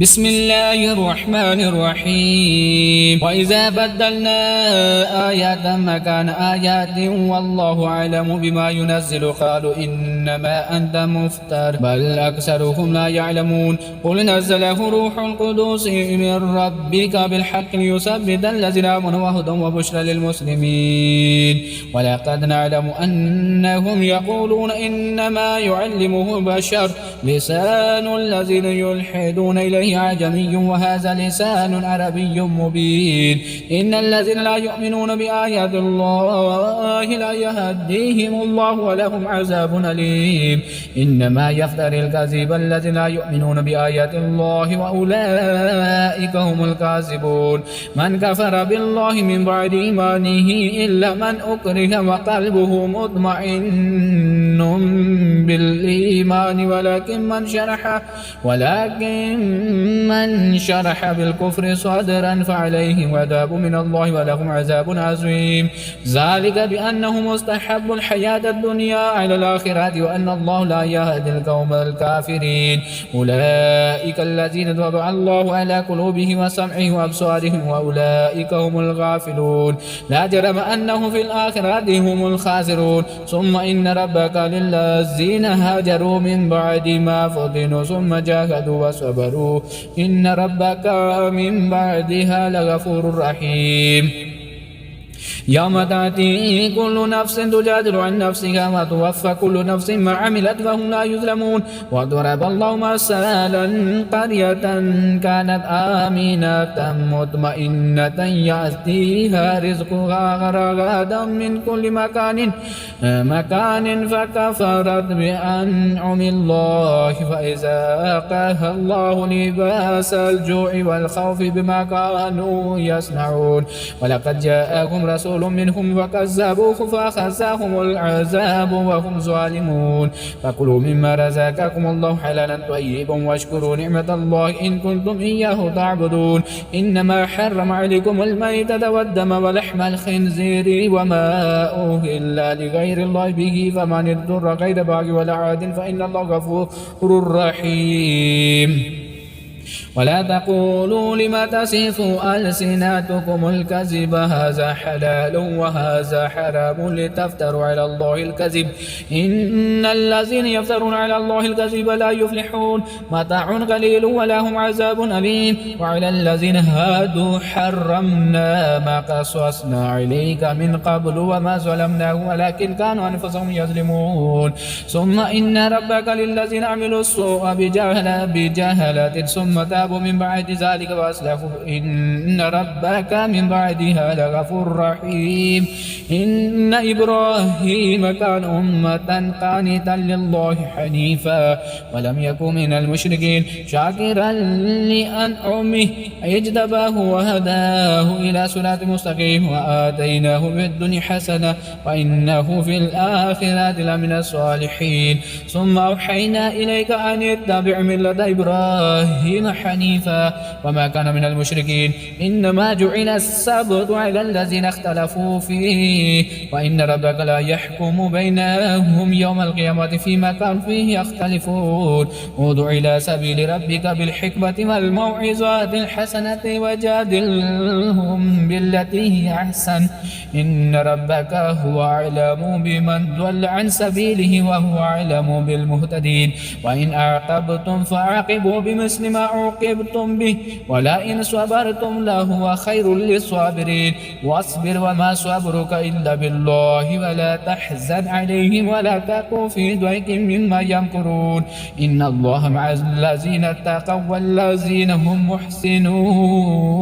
بسم الله الرحمن الرحيم وإذا بدلنا آية مكان آيات والله أعلم بما ينزل قالوا إنما أنت مفتر بل أكثرهم لا يعلمون قل نزله روح القدس من ربك بالحق ليثبت الذين آمنوا وهدى وبشرى للمسلمين ولقد نعلم أنهم يقولون إنما يعلمه بشر لسان الذين يلحدون إليه عجمي وهذا لسان عربي مبين إن الذين لا يؤمنون بآيات الله لا يهديهم الله ولهم عذاب أليم إنما يفتر الكذب الذين لا يؤمنون بآيات الله وأولئك هم الكاذبون من كفر بالله من بعد إيمانه إلا من أكره وقلبه مطمئن بالإيمان ولكن من شرح بالكفر صدرا فعليهم عذاب من الله ولهم عذاب عظيم ذلك بأنه مستحب الحياة الدنيا على الآخرة وأن الله لا يهدي القوم الكافرين أولئك الذين طبع الله على قلوبهم وسمعهم وأبصارهم وأولئك هم الغافلون لا جرم أنه في الآخرة هم الخاسرون ثم إن ربك للذين هاجروا من بعد ما فتنوا ثم جاهدوا وصبروا إن ربك من بعدها لغفور رحيم يوم تأتي كل نفس تجادل عن نفسها وتوفى كل نفس ما عملت وهم لا يظلمون وضرب الله مثلا قرية كانت آمنة مطمئنة يأتيها رزقها رغدا من كل مكان فكفرت بأنعم الله فأذاقها الله لباس الجوع والخوف بما كانوا يصنعون ولقد جاءهم رسول منهم فكذبوه فأخذهم العذاب وهم ظالمون فكلوا مما رزقكم الله حلالا طيبا واشكروا نعمة الله إن كنتم إياه تعبدون إنما حرم عليكم الميتة والدم ولحم الخنزير وما أهل لغير الله به فمن اضطر غير باغ ولا عاد فإن الله غفور رحيم ولا تقولوا لما تصف ألسنتكم الكذب هذا حلال وهذا حرام لتفتروا على الله الكذب إن الذين يفترون على الله الكذب لا يفلحون متاع قليل ولهم عذاب أليم وعلى الذين هادوا حرمنا ما قصصنا عليك من قبل وما ظلمناهم ولكن كانوا أنفسهم يظلمون ثم إن ربك للذين عملوا السوء بجهلة ثم تابوا من بعد ذلك وأصلحوا إن ربك من بعدها لغفور رحيم إن إبراهيم كان أمة قانتا لله حنيفا ولم يكن من المشركين شاكرا لأنعمه اجتباه وهداه إلى صراط مستقيم وآتيناه في الدنيا حسنة وإنه في الآخرة لمن الصالحين ثم أوحينا إليك أن اتبع ملة إبراهيم حنيفا وما كان من المشركين إنما جعل السبت على الذين اختلفوا فيه وإن ربك لا يحكم بينهم يوم القيامة فيما كانوا فيه يختلفون ادع إلى سبيل ربك بالحكمة والموعظة الحسنة وجادلهم بالتي هي أحسن إن ربك هو أعلم بمن ضل عن سبيله وهو أعلم بالمهتدين وإن أعقبتم فأعقبوا بمثل ما عوقبتم به ولئن صبرتم لهو خير للصابرين واصبر وما صبرك إلا بالله ولا تحزن عليهم ولا تكن في ضيق مما يمكرون إن الله مع الذين اتقوا والذين هم محسنون